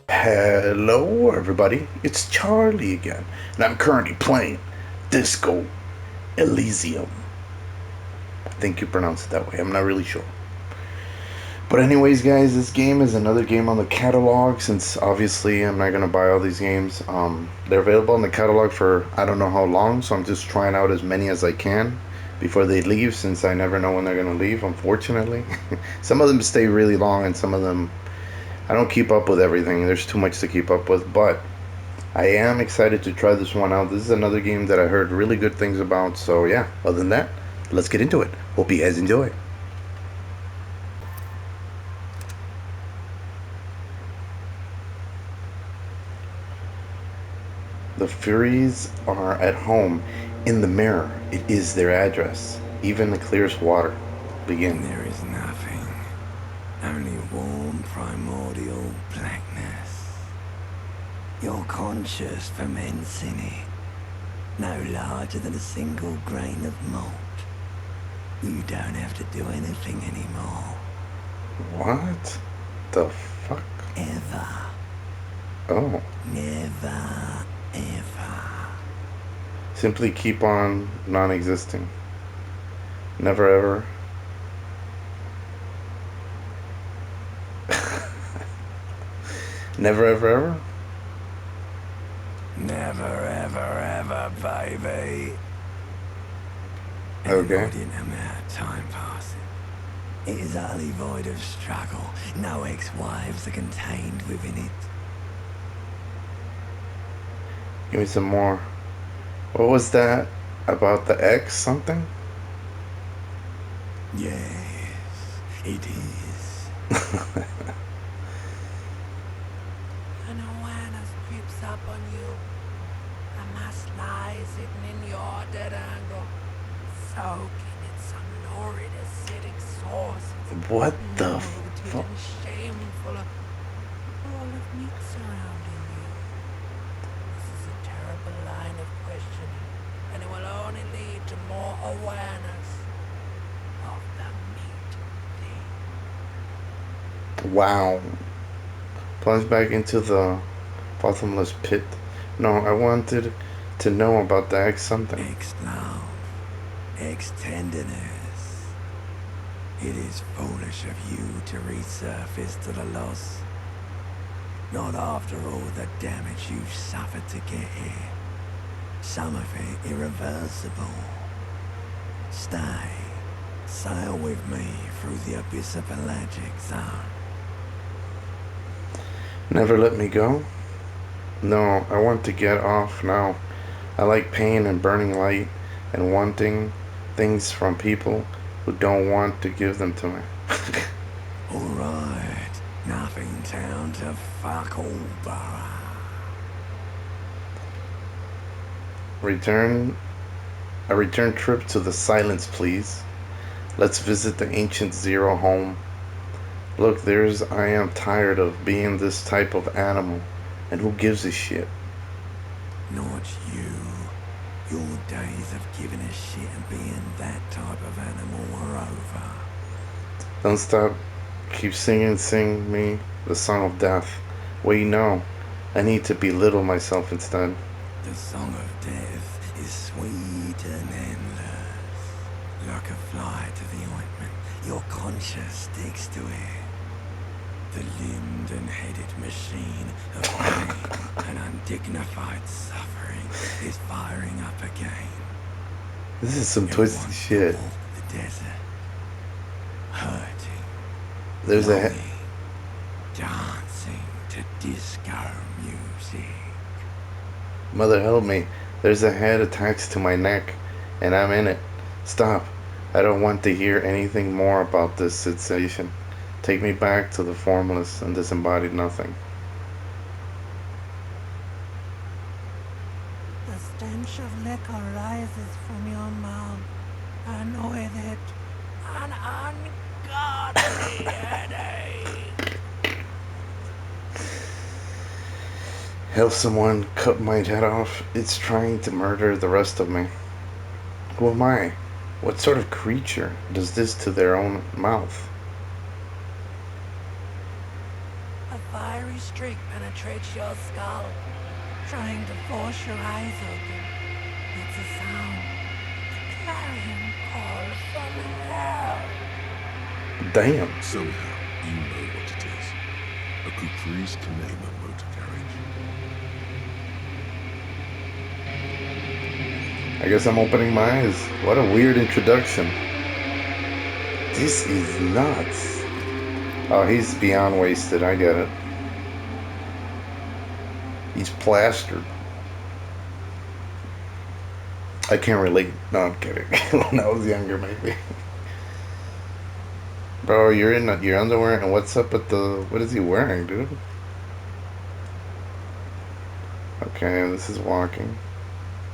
Hello, everybody. It's Charlie again, and I'm currently playing Disco Elysium. I think you pronounce it that way. I'm not really sure. But anyways, guys, this game is another game on the catalog. Since obviously I'm not gonna buy all these games, they're available in the catalog for I don't know how long. So I'm just trying out as many as I can before they leave, since I never know when they're gonna leave. Unfortunately, some of them stay really long, and some of them I don't keep up with everything. There's too much to keep up with, but I am excited to try this one out. This is another game that I heard really good things about. So yeah, other than that, let's get into it. Hope you guys enjoy. The Furies are at home. In the mirror, it is their address. Even the clearest water. Begin. There is nothing. Only warm primordial blackness. Your conscious ferments in it. No larger than a single grain of malt. You don't have to do anything anymore. What the fuck? Ever. Oh. Never, ever. Simply keep on non-existing. Never ever. Never ever ever? Never, ever, ever, baby. Okay. Inordinate amount of time passes. It is utterly void of struggle. No ex-wives are contained within it. Give me some more. What was that about the X something? Yes, it is. An awareness creeps up on you. A mass lies hidden in your dead angle, soaking in some lurid acidic source. What the Bloated fuck? and shameful, a ball of meat surrounding you. This is a terrible line of questioning, and it will only lead to more awareness of the meat thing. Wow. Plunge back into the bottomless pit. No, I wanted to know about the X something. Ex-love, ex-tenderness. It is foolish of you to resurface to the loss. Not after all the damage you've suffered to get here. Some of it irreversible. Stay. Sail with me through the abyss of pelagic zone. Never let me go? No, I want to get off now. I like pain and burning light and wanting things from people who don't want to give them to me. Alright, nothing down to fuck all borough. A return trip to the silence, please. Let's visit the ancient Zero home. Look, I am tired of being this type of animal. And who gives a shit? Not you. Your days of giving a shit and being that type of animal are over. Don't stop. Keep sing me the song of death. Wait, no. I need to belittle myself instead. The song of death is sweet and endless. Like a fly to the ointment, your conscience sticks to it. The limbed and headed machine of pain and undignified suffering is firing up again. This is some You twisted want shit. to walk the desert, hurting, There's a longing, dancing to disco music. mother help me. There's a head attached to my neck, and I'm in it. Stop. I don't want to hear anything more about this sensation. Take me back to the formless and disembodied nothing. The stench of liquor rises from your mouth, and with it, an ungodly headache. Help someone cut my head off. It's trying to murder the rest of me. Who am I? What sort of creature does this to their own mouth? silvery streak penetrates your skull, trying to force your eyes open. It's a sound. A clarion call from hell. Damn. Somehow, you know what it is. A caprice can name a motor carriage. I guess I'm opening my eyes. What a weird introduction. This is nuts. Oh, he's beyond wasted. I get it. He's plastered. I can't relate. No, I'm kidding. When I was younger, maybe. Bro, you're in your underwear, and what's up with the... What is he wearing, dude? Okay, this is walking.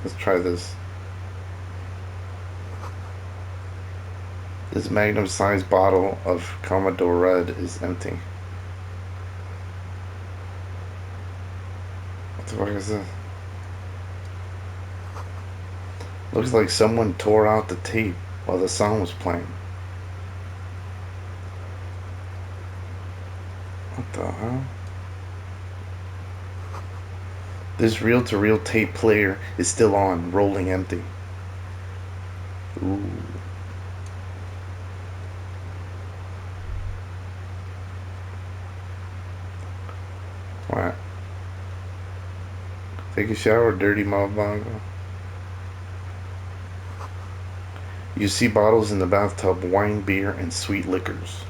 Let's try this. This magnum-sized bottle of Commodore Red is empty. What the fuck is this? Looks like someone tore out the tape while the song was playing. What the hell? This reel-to-reel tape player is still on, rolling empty. Ooh. What? Take a shower, dirty motherfucker. You see bottles in the bathtub, wine, beer, and sweet liquors.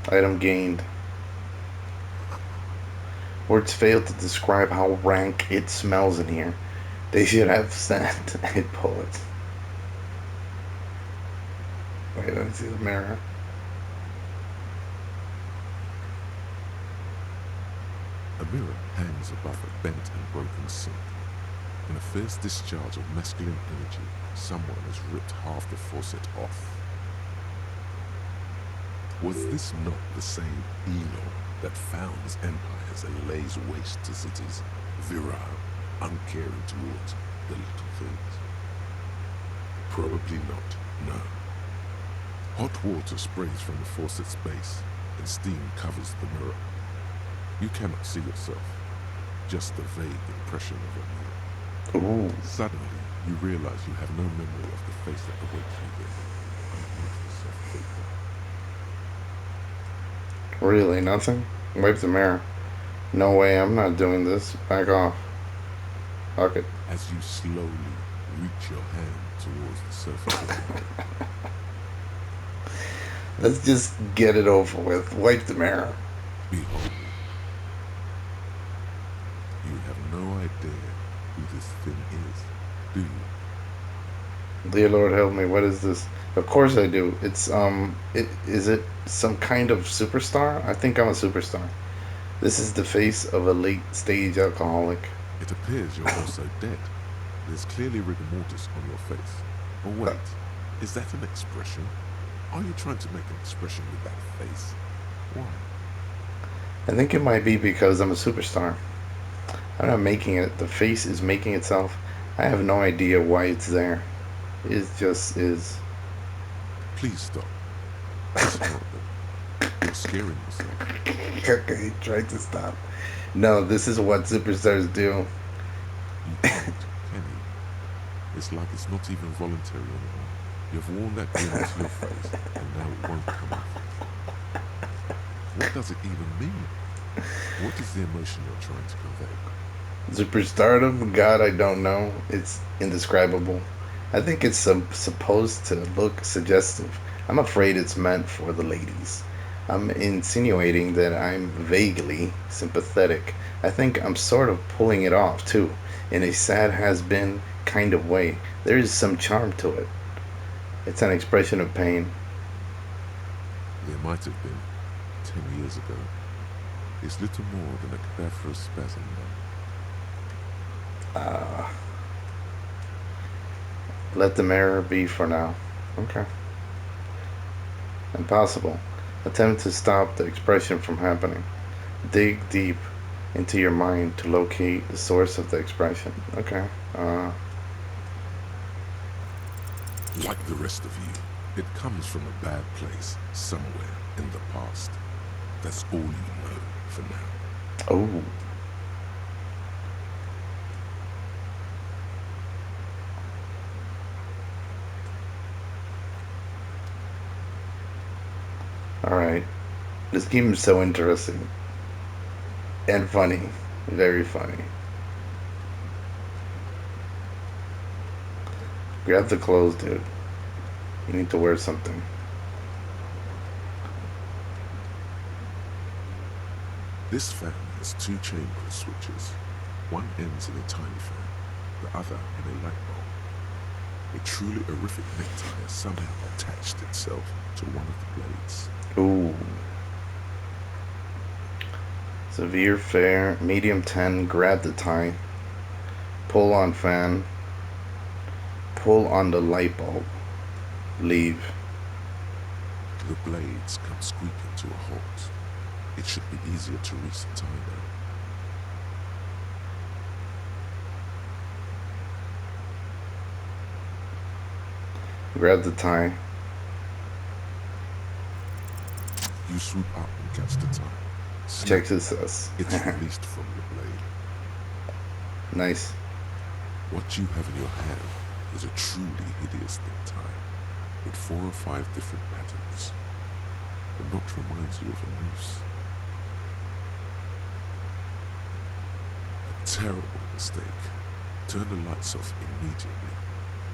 Item gained. Words fail to describe how rank it smells in here. They should have sent a poet. Wait, let me see the mirror. A mirror hangs above a bent and broken sink. In a fierce discharge of masculine energy, someone has ripped half the faucet off. Was this not the same Elon that founds empires and lays waste to cities, virile, uncaring towards the little things? Probably not, no. Hot water sprays from the faucet's base, and steam covers the mirror. You cannot see yourself, just the vague impression of a mirror. Ooh. Suddenly, you realize you have no memory of the face that awaits you there. Unconscious of vapor. Really, nothing? Wipe the mirror. No way, I'm not doing this. Back off. Fuck it. As you slowly reach your hand towards the surface of the mirror. Let's just get it over with. Wipe the mirror. Behold. You have no idea who this thing is, do you? Dear Lord, help me. What is this? Of course I do. It's, is it some kind of superstar? I think I'm a superstar. This is the face of a late-stage alcoholic. It appears you're also dead. There's clearly rigor mortis on your face. Oh wait, is that an expression? Are you trying to make an expression with that face? Why? I think it might be because I'm a superstar. I'm not making it. The face is making itself. I have no idea why it's there. It just is. Please stop. It's horrible. You're scaring yourself. Okay, try to stop. No, this is what superstars do. You can't, can you? It's like it's not even voluntary anymore. You've worn that grin onto your face, and now it won't come off. What does it even mean? What is the emotion you're trying to convey? Superstardom? God, I don't know. It's indescribable. I think it's supposed to look suggestive. I'm afraid it's meant for the ladies. I'm insinuating that I'm vaguely sympathetic. I think I'm sort of pulling it off, too, in a sad has-been kind of way. There is some charm to it. It's an expression of pain. There might have been 10 years ago. It's little more than a cadaverous spasm now. Let the mirror be for now. Okay. Impossible. Attempt to stop the expression from happening. Dig deep into your mind to locate the source of the expression. Okay. Like the rest of you, It comes from a bad place somewhere in the past. That's all you know for now. Oh. Alright. This game is so interesting. And funny. Very funny. Grab the clothes, dude. You need to wear something. This fan has two chamber switches. One ends in a tiny fan, the other in a light bulb. A truly horrific necktie has somehow attached itself to one of the blades. Ooh. Severe fair, medium 10, grab the tie. Pull on fan. Pull on the light bulb. Leave. The blades come squeaking to a halt. It should be easier to reach the tie now. Grab the tie. You swoop up and catch the tie. Check this out. It's released from the blade. Nice. What you have in your hand is a truly hideous thick tie, with 4 or 5 different patterns. The knot reminds you of a noose. A terrible mistake. Turn the lights off immediately.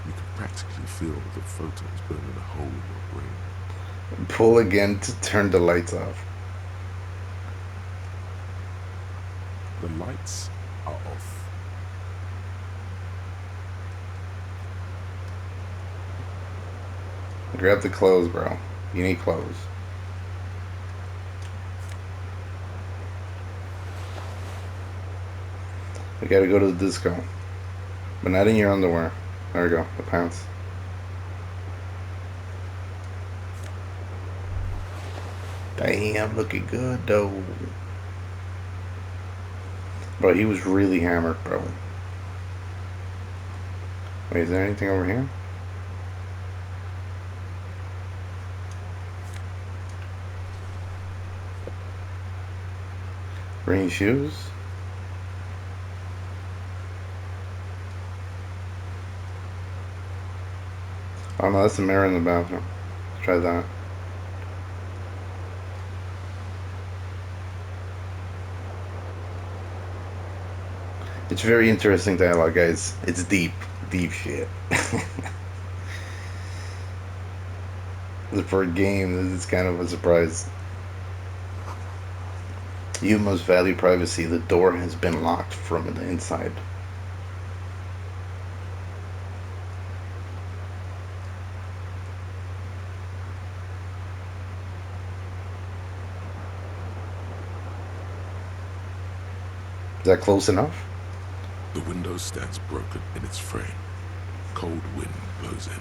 You can practically feel the photons burning a hole in your brain. Pull again to turn the lights off. The lights are off. Grab the clothes, bro. You need clothes. We gotta go to the disco. But not in your underwear. There we go. The pants. Damn, looking good though. Bro, he was really hammered, bro. Wait, is there anything over here? Green shoes? Oh no, that's a mirror in the bathroom. Let's try that. It's very interesting dialogue, guys. It's deep, deep shit. For a game, this is kind of a surprise. You must value privacy. The door has been locked from the inside. Is that close enough? The window stands broken in its frame. Cold wind blows in.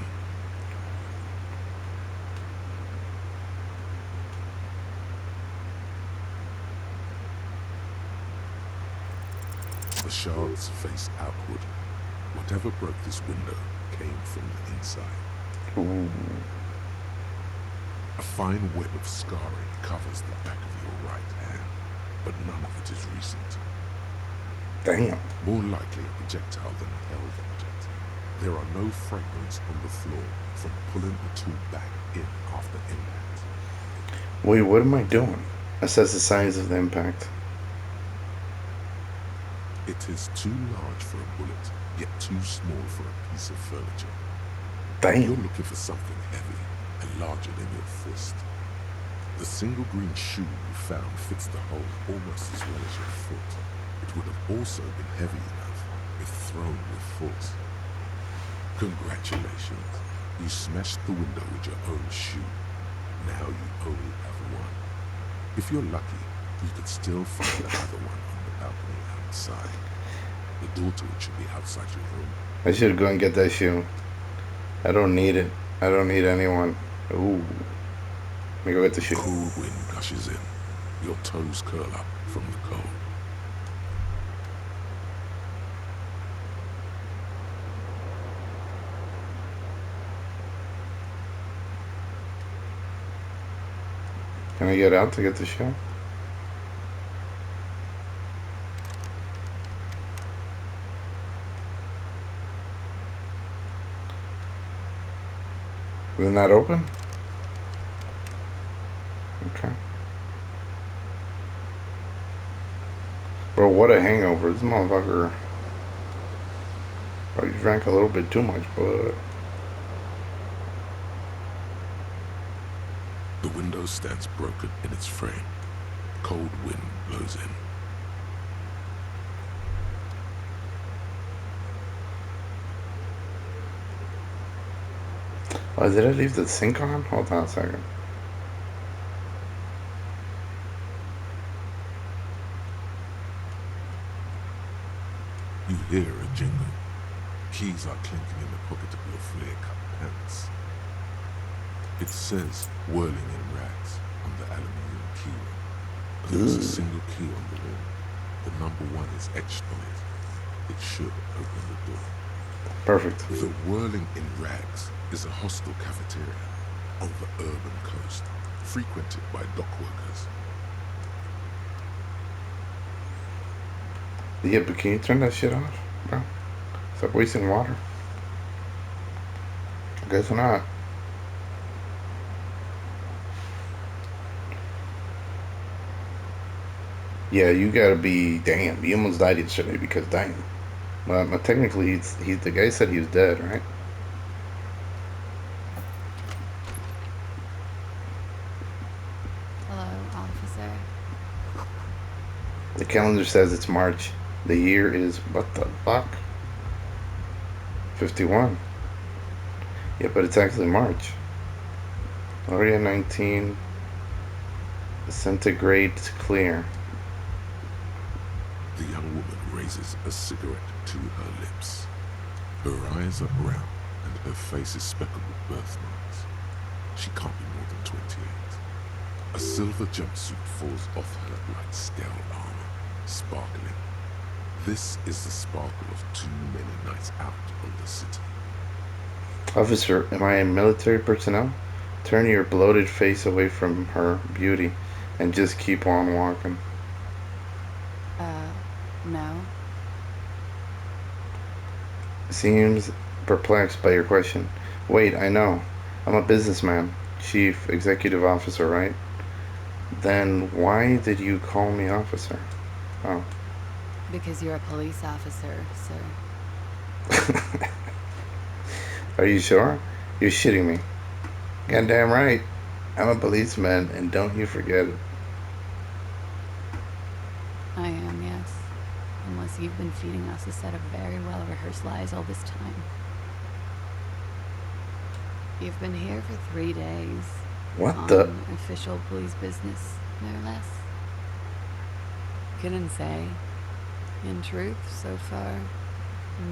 The shards face outward. Whatever broke this window came from the inside. Ooh. A fine web of scarring covers the back of your right hand, but none of it is recent. Damn. More likely a projectile than a held object. There are no fragments on the floor from pulling the tool back in after impact. Wait, what am I doing? Assess the size of the impact. It is too large for a bullet, yet too small for a piece of furniture. You're Damn. looking for something heavy and larger than your fist. The single green shoe you found fits the hole almost as well as your foot. It would have also been heavy enough if thrown with force. Congratulations. You smashed the window with your own shoe. Now you only have one. If you're lucky, you could still find another one on the balcony outside. The door to it should be outside your room. I should go and get that shoe. I don't need it. I don't need anyone. Ooh. Let me go get the shoe. Cool wind gushes in. Your toes curl up from the cold. Can I get out to get the shell? Isn't that open? Okay. Bro, what a hangover. This motherfucker. Oh, you drank a little bit too much, but. The window stands broken in its frame. Cold wind blows in. Oh, did I leave the sink on? Hold on a second. You hear a jingle. Keys are clinking in the pocket of your flare-cut pants. It says whirling in rags on the aluminium keyring. There is a single key on the wall. The number 1 is etched on it. It should open the door. Perfect. The whirling in rags is a hostel cafeteria on the urban coast, frequented by dock workers. Yeah, but can you turn that shit off, bro? Stop wasting water. I guess not. Yeah, you gotta be. Damn, he almost died yesterday because damn. Well, technically, the guy said he was dead, right? Hello, officer. The calendar says it's March. The year is what the fuck? 51. Yeah, but it's actually March. Area 19. Centigrade clear. The young woman raises a cigarette to her lips. Her eyes are brown and her face is speckled with birthmarks. She can't be more than 28. A silver jumpsuit falls off her like scale armor, sparkling. This is the sparkle of too many nights out on the city. Officer, am I a military personnel? Turn your bloated face away from her beauty and just keep on walking. No. Seems perplexed by your question. Wait, I know. I'm a businessman. Chief Executive Officer, right? Then why did you call me officer? Oh. Because you're a police officer, sir. Are you sure? You're shitting me. Goddamn right. I'm a policeman, and don't you forget it. I am, yes. Unless you've been feeding us a set of very well-rehearsed lies all this time. You've been here for 3 days. What on the? official police business, no less. Couldn't say. In truth, so far,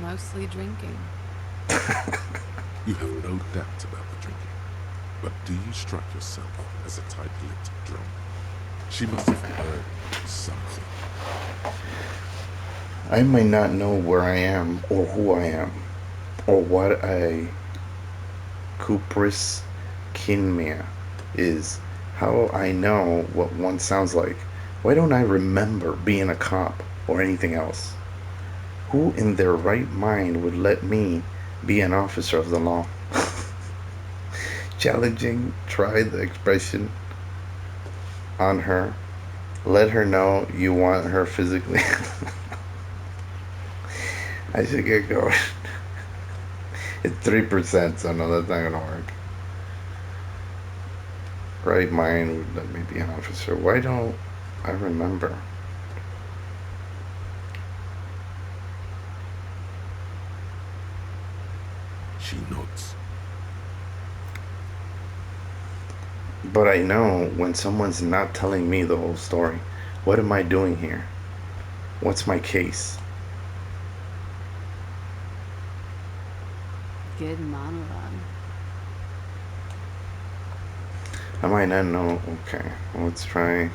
mostly drinking. You have no doubt about the drinking. But do you strike yourself as a tight-lipped drunk? She must have heard something. I might not know where I am, or who I am, or what a Cupris kinmea is. How I know what one sounds like. Why don't I remember being a cop or anything else? Who in their right mind would let me be an officer of the law? Challenging, try the expression on her. Let her know you want her physically. I should get going. It's 3%, so no, that's not gonna work. Right mind would let me be an officer. Why don't I remember? She nods. But I know when someone's not telling me the whole story. What am I doing here? What's my case? Good monologue. I might not know. Okay, well, let's try.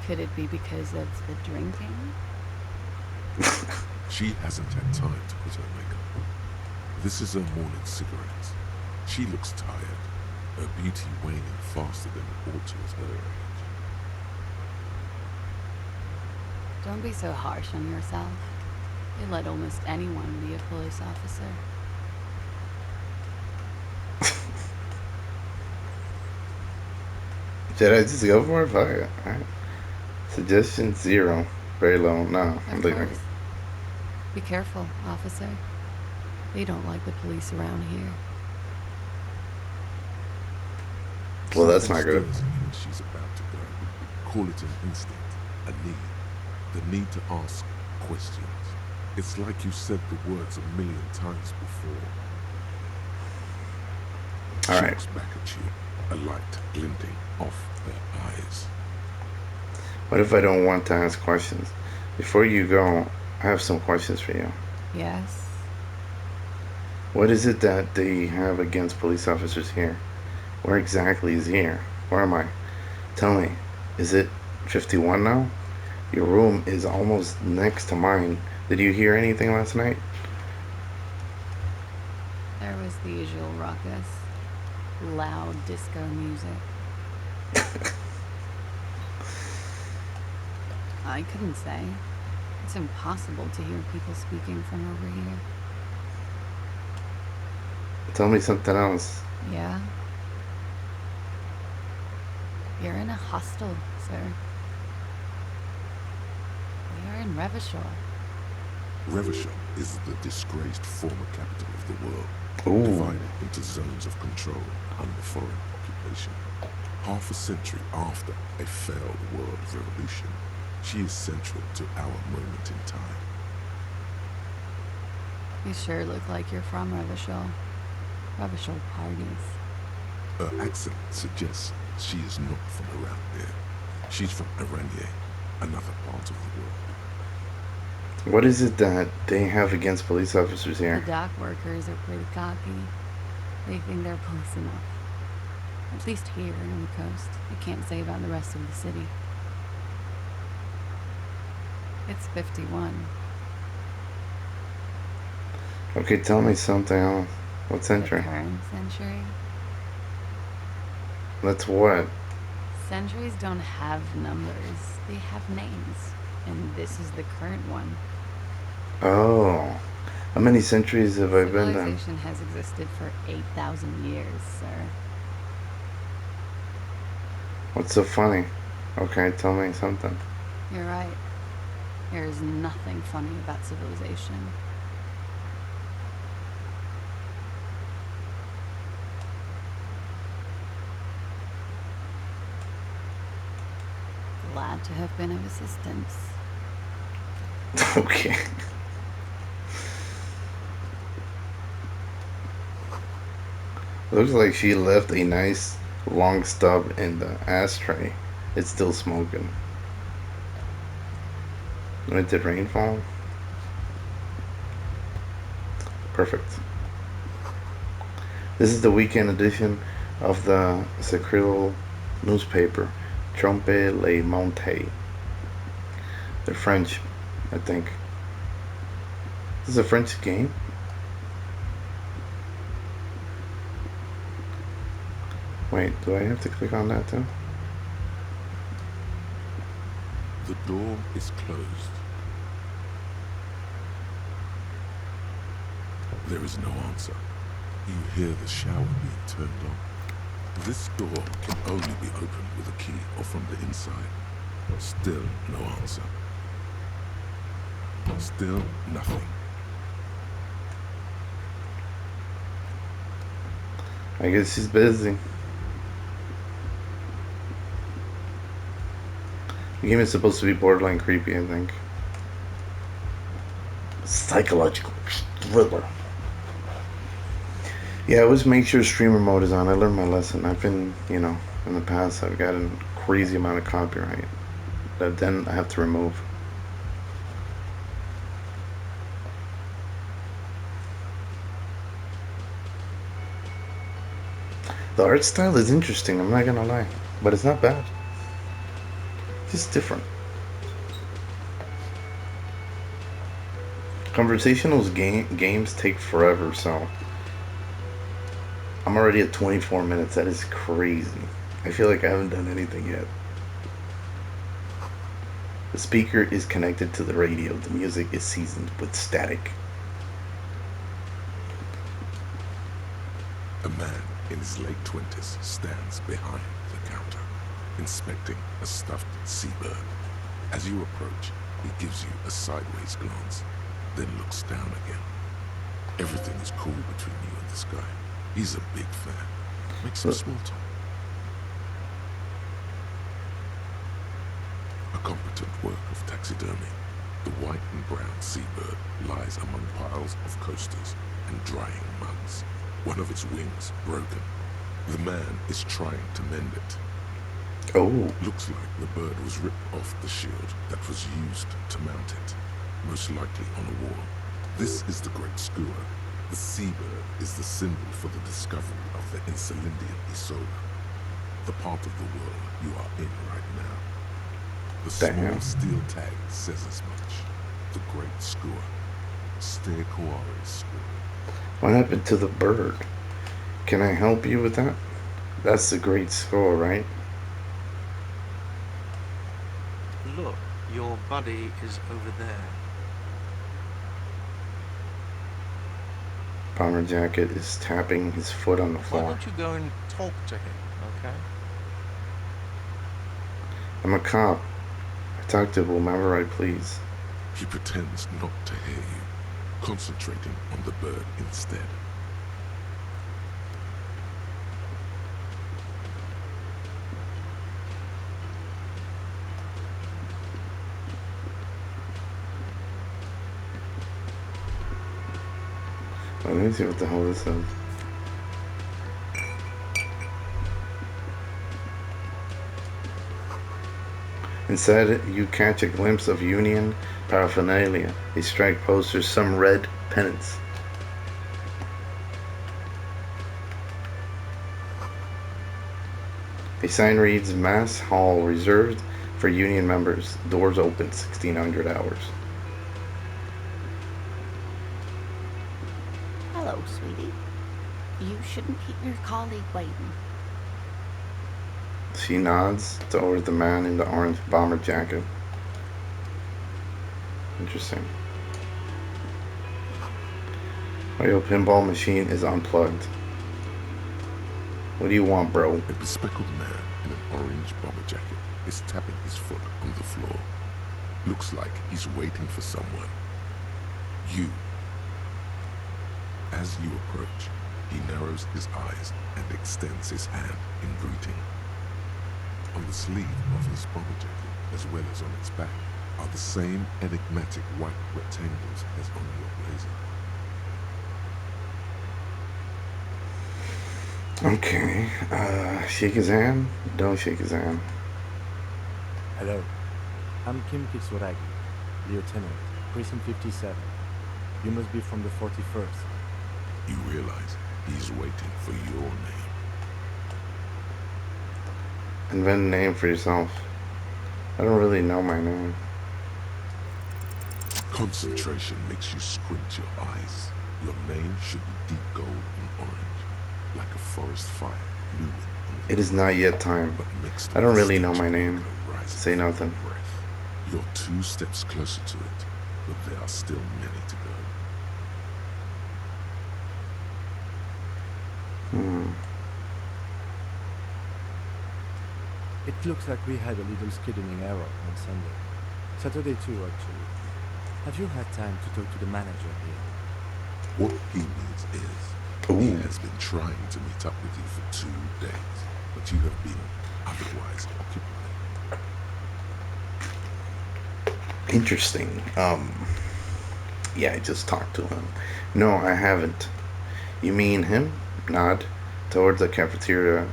Could it be because of the drinking? She hasn't had time to put her makeup on. This is her morning cigarette. She looks tired, her beauty waning faster than it ought to at her age. Don't be so harsh on yourself. You let almost anyone be a police officer. Should I just go for it? Fuck it. Alright. Suggestion 0. Very low. No, I'm Of leaving. course. Be careful, officer. They don't like the police around here. Well, that's Something not good. stirs in her as she's about to go. Call it an instinct, a need. The need to ask questions. It's like you said the words a million times before. All She right. looks back at you, a light glinting off her eyes. What if I don't want to ask questions? Before you go, I have some questions for you. Yes? What is it that they have against police officers here? Where exactly is here? Where am I? Tell me, is it 51 now? Your room is almost next to mine. Did you hear anything last night? There was the usual ruckus. Loud disco music. I couldn't say. It's impossible to hear people speaking from over here. Tell me something else. Yeah? You're in a hostel, sir. We are in Revachol. Revachol is the disgraced former capital of the world, Ooh. divided into zones of control under foreign occupation. Half a century after a failed world revolution, she is central to our moment in time. You sure look like you're from Revachol. Revachol parties. Her accent suggests she is not from around there. She's from Iranier, another part of the world. What is it that they have against police officers The here? dock workers are pretty cocky. They think they're police enough. At least here on the coast. I can't say about the rest of the city. It's 51. Okay, tell me something else. What The century? current century? That's what? Centuries don't have numbers. They have names. And this is the current one. Oh. How many centuries have I been then? Civilization has existed for 8,000 years, sir. What's so funny? Okay, tell me something. You're right. There is nothing funny about civilization. Glad to have been of assistance. Okay. Looks like she left a nice long stub in the ashtray. It's still smoking. When did rain fall? Perfect. This is the weekend edition of the Secretal newspaper, Trompe le Monte. They're French, I think. This is a French game? Wait, do I have to click on that too? The door is closed. There is no answer. You hear the shower being turned on. This door can only be opened with a key or from the inside. Still no answer. Still nothing. I guess she's busy. The game is supposed to be borderline creepy, I think. Psychological thriller. Yeah, I always make sure streamer mode is on. I learned my lesson. I've been, in the past, I've gotten a crazy amount of copyright that then I have to remove. The art style is interesting, I'm not gonna lie. But it's not bad. Just different. Conversational games take forever, so I'm already at 24 minutes. That is crazy. I feel like I haven't done anything yet. The speaker is connected to the radio. The music is seasoned with static. A man in his late 20s stands behind the counter, inspecting a stuffed seabird. As you approach, he gives you a sideways glance, then looks down again. Everything is cool between you and this guy. He's a big fan. Make some small talk. A competent work of taxidermy. The white and brown seabird lies among piles of coasters and drying mugs. One of its wings broken. The man is trying to mend it. Oh. Looks like the bird was ripped off the shield that was used to mount it, most likely on a wall. This is the Great Skua. The seabird is the symbol for the discovery of the Insulindian Isola, the part of the world you are in right now. The small steel tag says as much. The Great Skua. Ste Koari Skua. What happened to the bird? Can I help you with that? That's the Great Skua, right? Look, your buddy is over there. Bomber Jacket is tapping his foot on the Why floor. don't you go and talk to him, okay? I'm a cop. I talk to whomever I please. He pretends not to hear you, concentrating on the bird instead. Let me see what the hell this is. Instead, you catch a glimpse of Union paraphernalia, a strike posters, some red pennants. A sign reads, Mass Hall reserved for Union members. Doors open 1600 hours. Hello, sweetie. You shouldn't keep your colleague waiting. She nods toward the man in the orange bomber jacket. Interesting. Your pinball machine is unplugged. What do you want, bro? A bespectacled man in an orange bomber jacket is tapping his foot on the floor. Looks like he's waiting for someone. You. As you approach, he narrows his eyes and extends his hand in greeting. On the sleeve of his bomber jacket, as well as on its back, are the same enigmatic white rectangles as on your blazer. Okay, shake his hand. Don't shake his hand. Hello, I'm Kim Kitsuragi, Lieutenant, Precinct 57. You must be from the 41st. You realize he's waiting for your name. Invent a name for yourself. I don't really know my name. Concentration makes you squint your eyes. Your name should be deep gold and orange, like a forest fire looming. It is not yet time. I don't really know my name. Say nothing. You're 2 steps closer to it, but there are still many to go. It looks like we had a little scheduling error on Sunday. Saturday too, actually. Have you had time to talk to the manager here? What he means is, he has been trying to meet up with you for 2 days, but you have been otherwise occupied. Interesting. Yeah, I just talked to him. No, I haven't. You mean him? Nod towards the cafeteria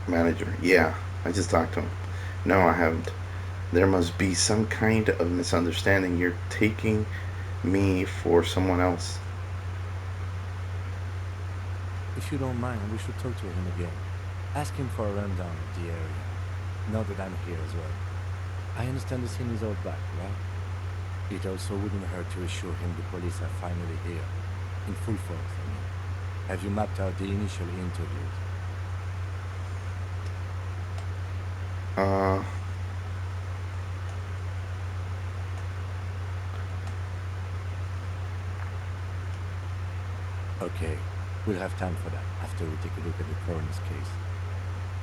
manager. Yeah, I just talked to him. No, I haven't. There must be some kind of misunderstanding. You're taking me for someone else. If you don't mind, we should talk to him again. Ask him for a rundown of the area. Now that I'm here as well. I understand the scene is all back, right? It also wouldn't hurt to assure him the police are finally here. In full force, I mean. Have you mapped out the initial interviews? Uh, Okay, we'll have time for that after we take a look at the coroner's case.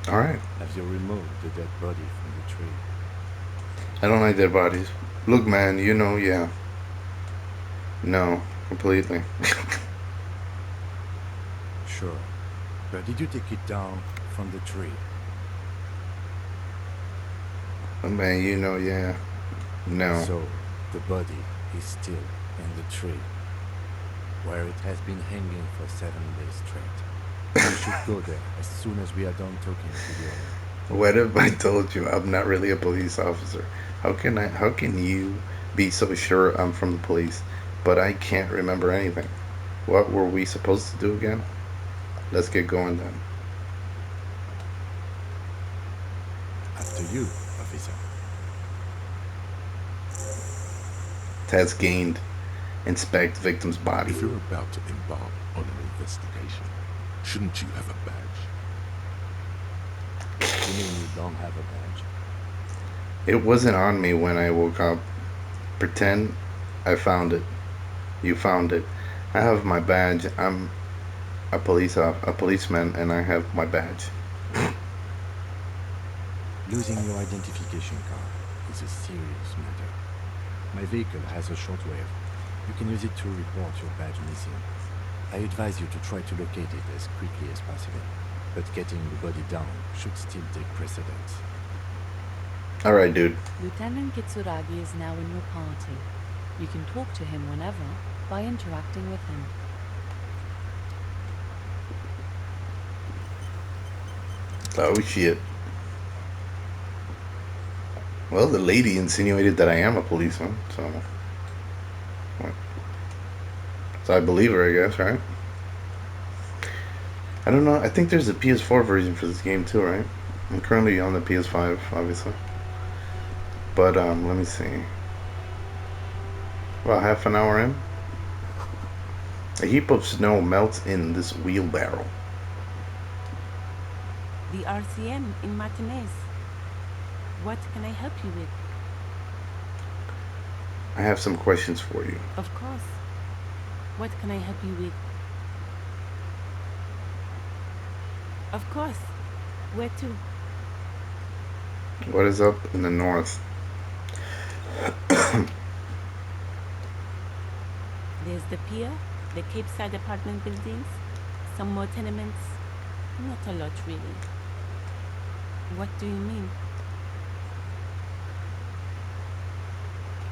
all right. Have you removed the dead body from the tree? I don't like dead bodies. Look, man, you know, yeah. No, completely. Sure. But did you take it down from the tree? Man, you know, yeah. No. So, the body is still in the tree, where it has been hanging for 7 days straight. We should go there as soon as we are done talking to the owner. What if I told you I'm not really a police officer? How can you be so sure I'm from the police, but I can't remember anything? What were we supposed to do again? Let's get going then. After you, officer. Task gained. Inspect victim's body. If you're about to embark on an investigation, shouldn't you have a badge? You mean you don't have a badge? It wasn't on me when I woke up. Pretend I found it. You found it. I have my badge. I'm a policeman, and I have my badge. Losing your identification card is a serious matter. My vehicle has a shortwave. You can use it to report your badge missing. I advise you to try to locate it as quickly as possible, but getting the body down should still take precedence. All right, dude. Lieutenant Kitsuragi is now in your party. You can talk to him whenever by interacting with him. Oh shit. Well, the lady insinuated that I am a policeman, so I believe her, I guess, right? I don't know. I think there's a PS4 version for this game too, right? I'm currently on the PS5, obviously. But let me see. About half an hour in. A heap of snow melts in this wheelbarrow. The RCM in Martinez. What can I help you with? I have some questions for you. Of course. What can I help you with? Of course. Where to? What is up in the north? There's the pier, the Cape Side apartment buildings, some more tenements. Not a lot, really. What do you mean?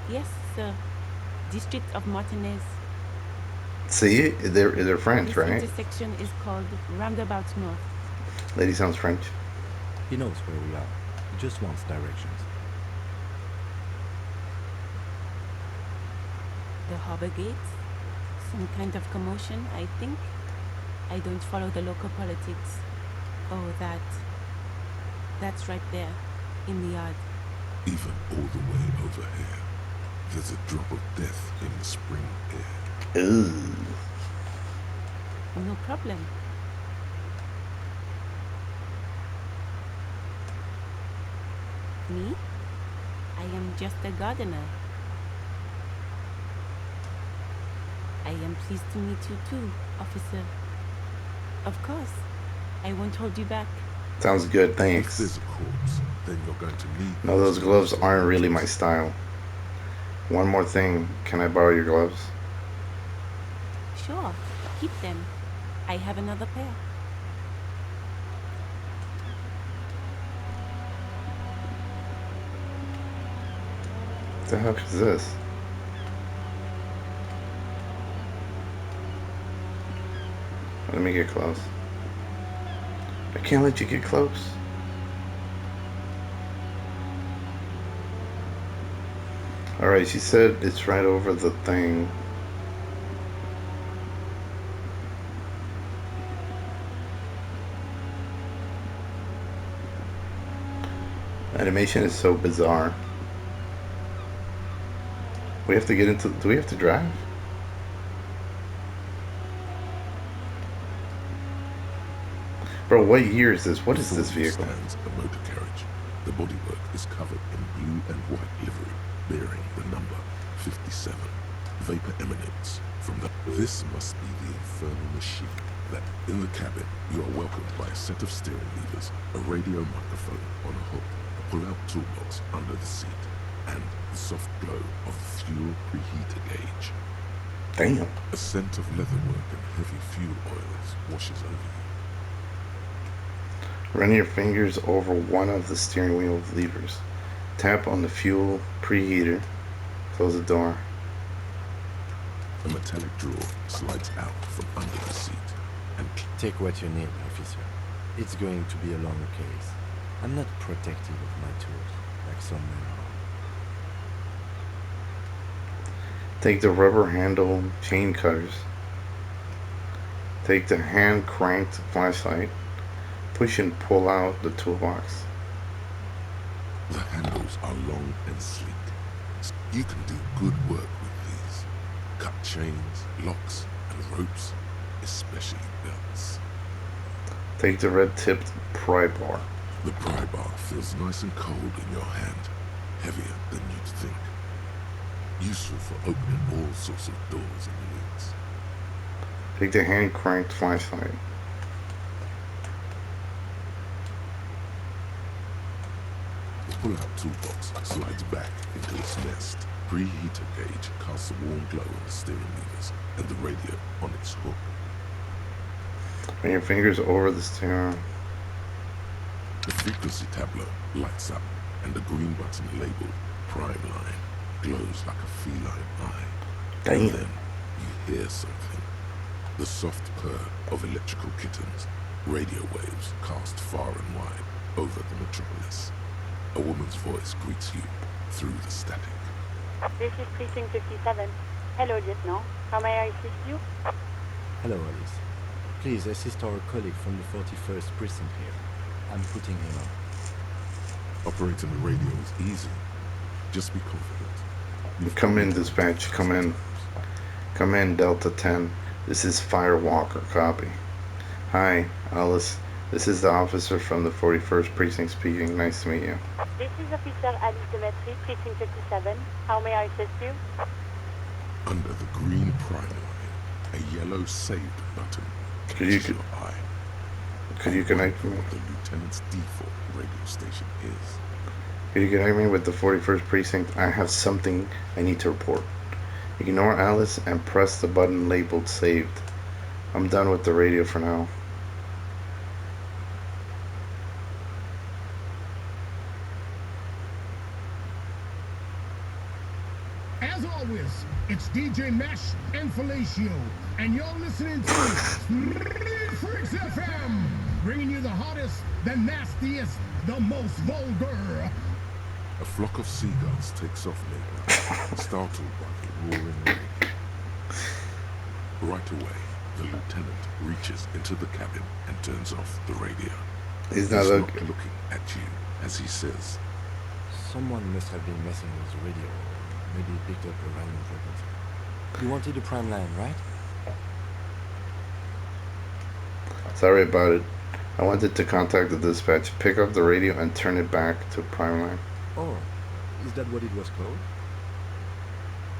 Yes, sir. District of Martinez. See, they're French, This right? intersection is called Roundabout North. Lady sounds French. He knows where we are. He just wants directions. The harbor gates? Some kind of commotion, I think. I don't follow the local politics. Oh, that's right there, in the yard. Even all the way over here, there's a drop of death in the spring air. Ooh. No problem. Me? I am just a gardener. I am pleased to meet you too, officer. Of course. I won't hold you back. Sounds good, If thanks. there's a corpse, then you're going to need... No, those gloves aren't really my style. One more thing. Can I borrow your gloves? Sure, keep them. I have another pair. What the heck is this? Let me get close. I can't let you get close. Alright, she said it's right over the thing. Animation is so bizarre. We have to get into... Do we have to drive? Bro, what year is this? What is Before this you vehicle? stands a motor carriage. The bodywork is covered in blue and white livery, bearing the number 57. Vapor emanates from the... This must be the infernal machine that, in the cabin, you are welcomed by a set of steering levers, a radio microphone on a hook, a pull-out toolbox under the seat, and the soft glow of the fuel preheater gauge. Damn. A scent of leatherwork and heavy fuel oils washes over you. Run your fingers over one of the steering wheel levers. Tap on the fuel preheater. Close the door. A metallic drawer slides out from under the seat and Take what you need, officer. It's going to be a long case. I'm not protective of my tools, like some men are. Take the rubber handle chain cutters. Take the hand cranked flashlight. Push and pull out the toolbox. the handles are long and sleek. You can do good work with these. Cut chains, locks, and ropes, especially belts. Take the red tipped pry bar. The pry bar feels nice and cold in your hand, heavier than you'd think. Useful for opening all sorts of doors and lids. Take the hand cranked flashlight. The pull-out toolbox slides back into its nest. Preheater gauge casts a warm glow on the steering levers and the radio on its hook. Run your fingers over the steering. The frequency tableau lights up, and the green button labeled Prime Line glows like a feline eye. Damn. And then you hear something. The soft purr of electrical kittens, radio waves cast far and wide over the metropolis. A woman's voice greets you through the static. This is Precinct 57. Hello, Lieutenant. How may I assist you? Hello, Alice. Please assist our colleague from the 41st precinct here. I'm putting him on. Operating the radio is easy. Just be confident. Come in, dispatch. Come in. Come in, Delta 10. This is Firewalker. Copy. Hi, Alice. This is the officer from the 41st precinct speaking. Nice to meet you. This is Officer Alice Demetri, Precinct 57. How may I assist you? Under the green prime line, a yellow saved button Could you- catches your eye. Could you connect me? What the lieutenant's default radio station is. Could you connect me with the 41st precinct? I have something I need to report. Ignore Alice and press the button labeled saved. I'm done with the radio for now. As always, it's DJ Mesh and Felicio, and you're listening to Freaks FM, bringing you the hottest, the nastiest, the most vulgar. A flock of seagulls takes off nearby, startled by the roaring rain. Right away, the lieutenant reaches into the cabin and turns off the radio. He's He's not not looking. looking at you as he says, Someone must have been messing with the radio, or maybe picked up a random frequency. You wanted the prime line, right? Sorry about it. I wanted to contact the dispatch, pick up the radio, and turn it back to prime line. Oh, is that what it was called?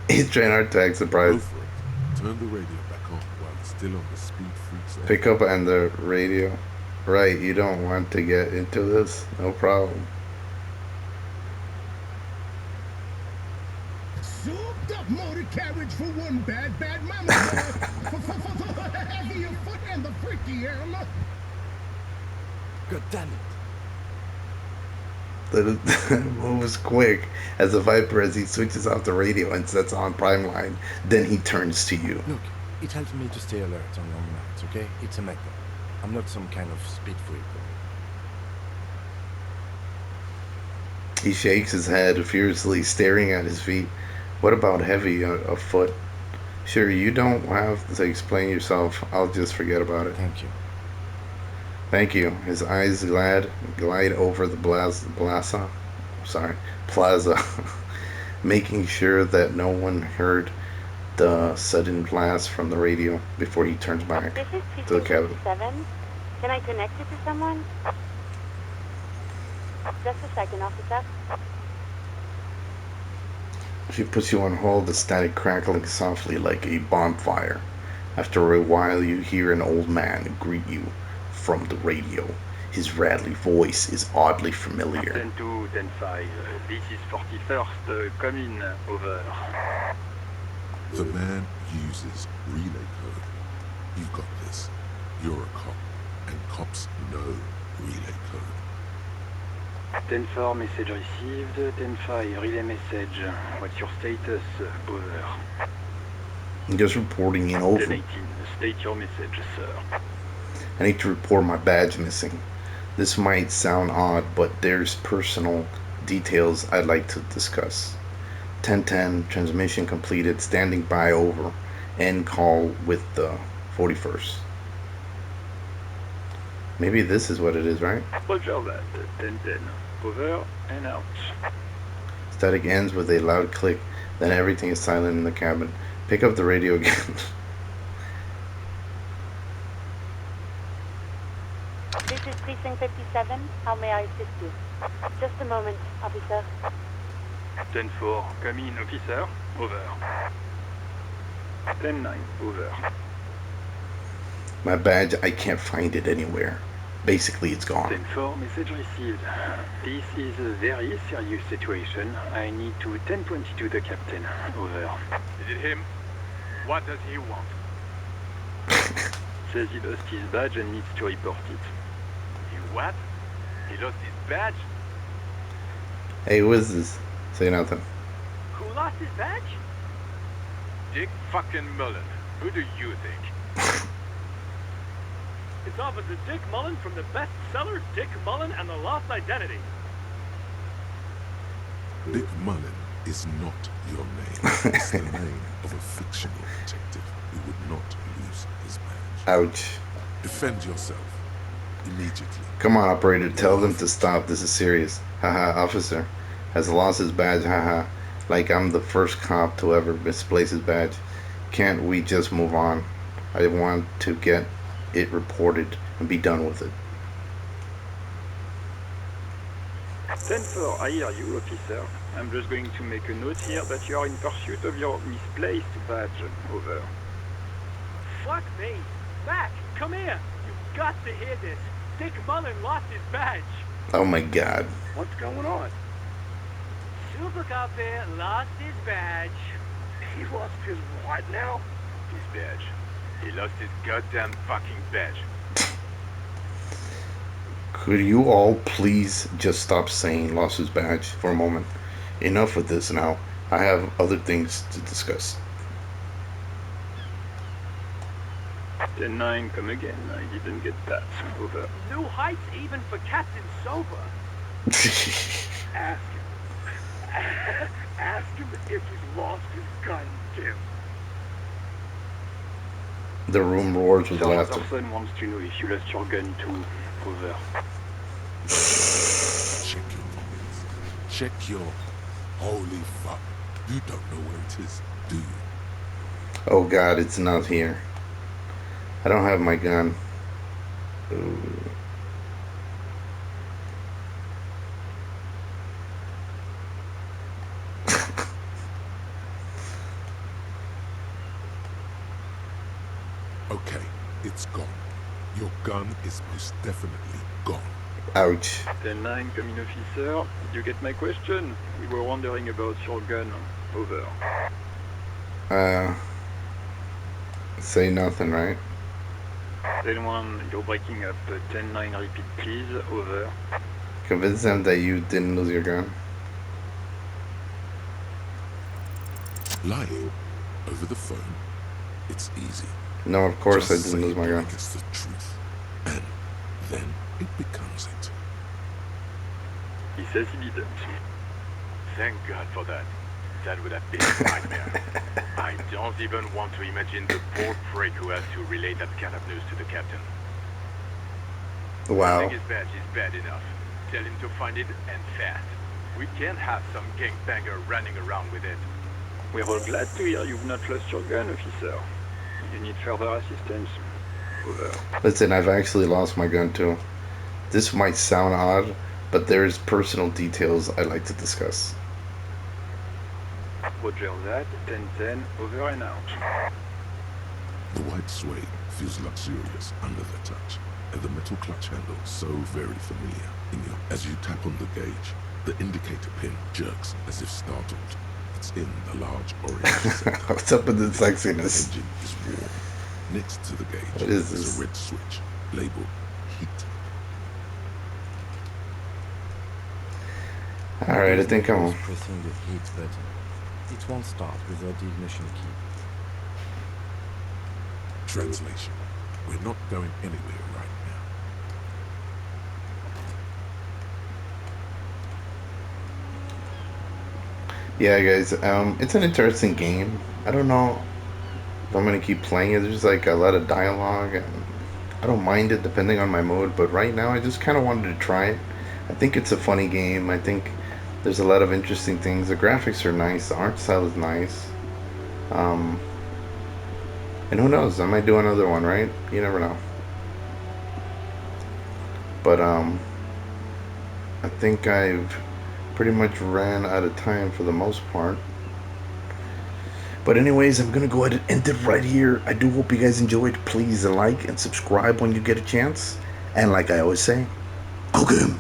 He's trying hard to act go surprised. for it. Turn the radio back on while it's still on the Speed Freaks. Pick up and the radio. Right, you don't want to get into this? No problem. Souped up motor carriage for one bad mama. Heavier foot and the freaky arm. God damn it! That moves quick as a Viper as he switches off the radio and sets on prime line. Then he turns to you. Look, it helps me to stay alert on long nights, okay? It's a method. I'm not some kind of speed freak. He shakes his head furiously, staring at his feet. What about heavy a foot? Sure, you don't have to explain yourself. I'll just forget about it. Thank you. Thank you. His eyes glide over the plaza, making sure that no one heard the sudden blast from the radio before he turns back This is to the Precinct cabin. 57. Can I connect you to someone? Just a second, officer. She puts you on hold, the static crackling softly like a bonfire. After a while, you hear an old man greet you from the radio. His rattly voice is oddly familiar. 10-2, 10-5. This is 41st. Come in. Over. The man uses relay code. You've got this. You're a cop, and cops know relay code. 10-4, message received. 10-5, relay message. What's your status? Over. I'm just reporting in over. 10-18, state your message, sir. I need to report my badge missing. This might sound odd, but there's personal details I'd like to discuss. 1010, transmission completed, standing by, over. End call with the 41st. Maybe this is what it is, right? Roger that. 10-10. Over and out. Static ends with a loud click, then everything is silent in the cabin. Pick up the radio again. This is Precinct 57. How may I assist you? Just a moment, officer. 10-4, come in, officer. Over. 10-9, over. My badge, I can't find it anywhere. Basically, it's gone. 10-4, message received. This is a very serious situation. I need to 1022 the captain. Over. Is it him? What does he want? Says he lost his badge and needs to report it. He what? He lost his badge? Hey, who is this? Say nothing. Who lost his badge? Dick fucking Mullen. Who do you think? It's Officer Dick Mullen from the bestseller Dick Mullen and the Lost Identity. Dick Mullen is not your name. It's the name of a fictional detective who would not lose his badge. Ouch. Defend yourself immediately. Come on, operator, tell them to stop. This is serious. Haha, officer has lost his badge. Haha. Like I'm the first cop to ever misplace his badge. Can't we just move on? I want to get it reported and be done with it. 10-4, I hear you, officer. I'm just going to make a note here that you are in pursuit of your misplaced badge. Over. Fuck me. Mac, come here. You've got to hear this. Dick Mullen lost his badge. Oh my god. What's going on? Super Cop there lost his badge. He lost his what now? His badge. He lost his goddamn fucking badge. Could you all please just stop saying lost his badge for a moment? Enough with this now. I have other things to discuss. 10-9, come again. I didn't get that. Over. New heights even for Captain Sober. Ask him. Ask him if he's lost his gun, Tim. The room roars with Sir laughter. Anderson wants to know if you lost your gun too. Over. Check your pockets. Check your... Holy fuck. You don't know where it is, do you? Oh god, it's not here. I don't have my gun. Ooh. Okay, it's gone. Your gun is most definitely gone. Ouch. 10-9, come in, officer. Did you get my question? We were wondering about your gun. Over. Say nothing, right? 10-1, you're breaking up. 10-9, repeat, please. Over. Convince them that you didn't lose your gun. Lying over the phone, it's easy. No, of course Just I didn't lose my gun. It's the truth, and then it becomes it. He says he didn't. Thank God for that. That would have been a nightmare. I don't even want to imagine the poor prick who has to relay that kind of news to the captain. Wow. Losing his badge is bad enough. Tell him to find it and fast. We can't have some gangbanger running around with it. We're all glad to hear you've not lost your gun, officer. You need further assistance. Listen, I've actually lost my gun too. This might sound odd, but there's personal details I like to discuss. Roger that, 10-10, over and out. The white suede feels luxurious under the touch, and the metal clutch handle so very familiar. As you tap on the gauge, the indicator pin jerks as if startled. It's in the large orange. What's up with the The sexiness? engine is warm. Next to the gauge What is this? a red switch labeled heat. Alright, I think I'm... pressing the heat button. It won't start without the ignition key. Translation. We're not going anywhere right now. Yeah, guys, it's an interesting game. I don't know if I'm gonna keep playing it. There's like a lot of dialogue, and I don't mind it depending on my mood, but right now I just kind of wanted to try it. I think it's a funny game. I think there's a lot of interesting things. The graphics are nice, the art style is nice. And who knows, I might do another one, right? You never know. But I think I've pretty much ran out of time for the most part. But anyways, I'm gonna go ahead and end it right here. I do hope you guys enjoyed. Please like and subscribe when you get a chance. And like I always say, go get 'em.